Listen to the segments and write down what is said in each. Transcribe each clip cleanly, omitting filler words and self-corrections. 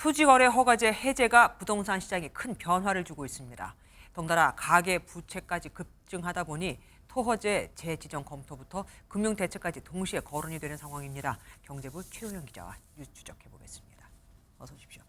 토지거래 허가제 해제가 부동산 시장에 큰 변화를 주고 있습니다. 덩달아 가계 부채까지 급증하다 보니 토허제 재지정 검토부터 금융대책까지 동시에 거론이 되는 상황입니다. 경제부 최우영 기자와 뉴스 추적해 보겠습니다. 어서 오십시오.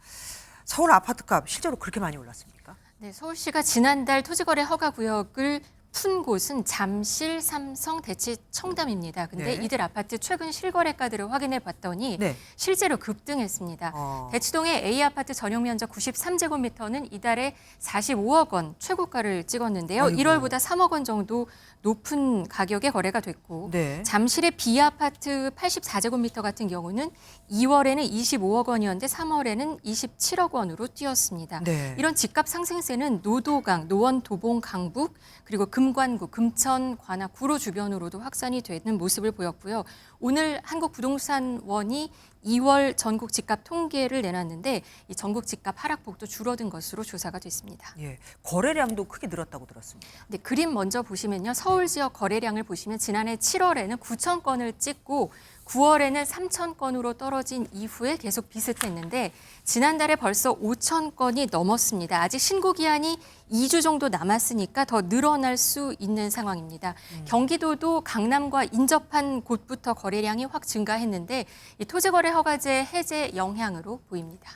서울 아파트값 실제로 그렇게 많이 올랐습니까? 네, 서울시가 지난달 토지거래 허가 구역을 푼 곳은 잠실, 삼성, 대치, 청담입니다. 근데 네. 이들 아파트 최근 실거래가들을 확인해 봤더니 네. 실제로 급등했습니다. 대치동의 A아파트 전용 면적 93제곱미터는 이달에 45억 원 최고가를 찍었는데요. 아이고. 1월보다 3억 원 정도 높은 가격에 거래가 됐고 네. 잠실의 B아파트 84제곱미터 같은 경우는 2월에는 25억 원이었는데 3월에는 27억 원으로 뛰었습니다. 네. 이런 집값 상승세는 노도강, 노원, 도봉, 강북, 그리고 금관구, 금천, 관악, 구로 주변으로도 확산이 되는 모습을 보였고요. 오늘 한국부동산원이 2월 전국 집값 통계를 내놨는데 이 전국 집값 하락폭도 줄어든 것으로 조사가 됐습니다. 예, 거래량도 크게 늘었다고 들었습니다. 네, 그림 먼저 보시면요. 서울 지역 거래량을 보시면 지난해 7월에는 9천 건을 찍고 9월에는 3천 건으로 떨어진 이후에 계속 비슷했는데 지난달에 벌써 5천 건이 넘었습니다. 아직 신고 기한이 2주 정도 남았으니까 더 늘어날 수 있는 상황입니다. 경기도도 강남과 인접한 곳부터 거래량이 확 증가했는데 이 토지거래 허가제 해제 영향으로 보입니다.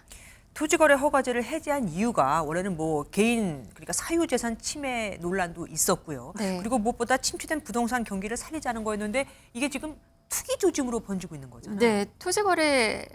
토지거래 허가제를 해제한 이유가 원래는 뭐 개인 그러니까 사유재산 침해 논란도 있었고요. 네. 그리고 무엇보다 침투된 부동산 경기를 살리자는 거였는데 이게 지금 투기 조짐으로 번지고 있는 거잖아요. 네, 토지거래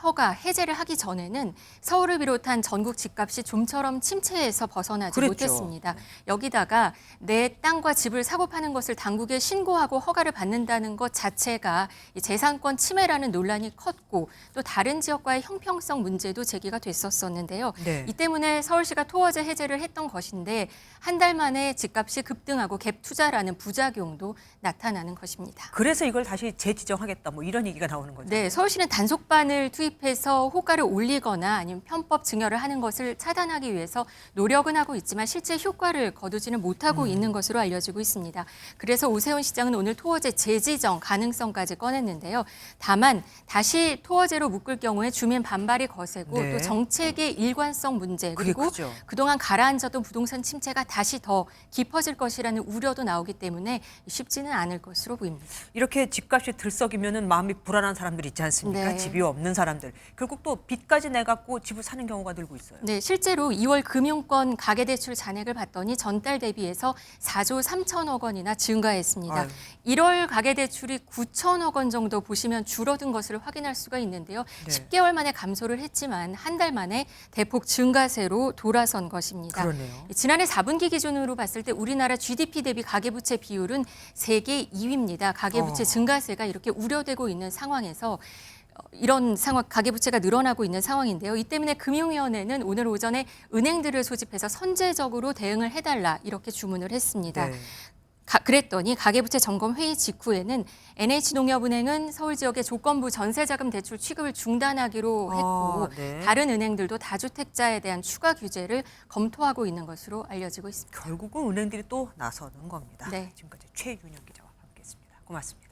허가 해제를 하기 전에는 서울을 비롯한 전국 집값이 좀처럼 침체에서 벗어나지 그랬죠. 못했습니다. 여기다가 내 땅과 집을 사고 파는 것을 당국에 신고하고 허가를 받는다는 것 자체가 이 재산권 침해라는 논란이 컸고 또 다른 지역과의 형평성 문제도 제기가 됐었는데요. 네. 이 때문에 서울시가 토허제 해제를 했던 것인데 한 달 만에 집값이 급등하고 갭 투자라는 부작용도 나타나는 것입니다. 그래서 이걸 다시 재지정하겠다 뭐 이런 얘기가 나오는 거죠. 네, 서울시는 단속반을 투입해서 호가를 올리거나 아니면 편법 증여를 하는 것을 차단하기 위해서 노력은 하고 있지만 실제 효과를 거두지는 못하고 있는 것으로 알려지고 있습니다. 그래서 오세훈 시장은 오늘 토허제 재지정 가능성까지 꺼냈는데요. 다만 다시 토허제로 묶을 경우에 주민 반발이 거세고 네. 또 정책의 일관성 문제 그게 그리고 크죠. 그동안 가라앉았던 부동산 침체가 다시 더 깊어질 것이라는 우려도 나오기 때문에 쉽지는 않을 것으로 보입니다. 이렇게 집값이 들썩이면은 마음이 불안한 사람들 있지 않습니까? 네. 집이 없는 사람들. 결국 또 빚까지 내갖고 집을 사는 경우가 늘고 있어요. 네, 실제로 2월 금융권 가계대출 잔액을 봤더니 전달 대비해서 4조 3천억 원이나 증가했습니다. 아유. 1월 가계대출이 9천억 원 정도 보시면 줄어든 것을 확인할 수가 있는데요. 네. 10개월 만에 감소를 했지만 한 달 만에 대폭 증가세로 돌아선 것입니다. 그러네요. 지난해 4분기 기준으로 봤을 때 우리나라 GDP 대비 가계부채 비율은 세계 2위입니다. 가계부채 증가세가 이렇게 우려되고 있는 상황에서 이런 상황, 가계부채가 늘어나고 있는 상황인데요. 이 때문에 금융위원회는 오늘 오전에 은행들을 소집해서 선제적으로 대응을 해달라 이렇게 주문을 했습니다. 네. 그랬더니 가계부채 점검 회의 직후에는 NH농협은행은 서울 지역의 조건부 전세자금 대출 취급을 중단하기로 했고 네. 다른 은행들도 다주택자에 대한 추가 규제를 검토하고 있는 것으로 알려지고 있습니다. 결국은 은행들이 또 나서는 겁니다. 네. 지금까지 최윤영 기자와 함께했습니다. 고맙습니다.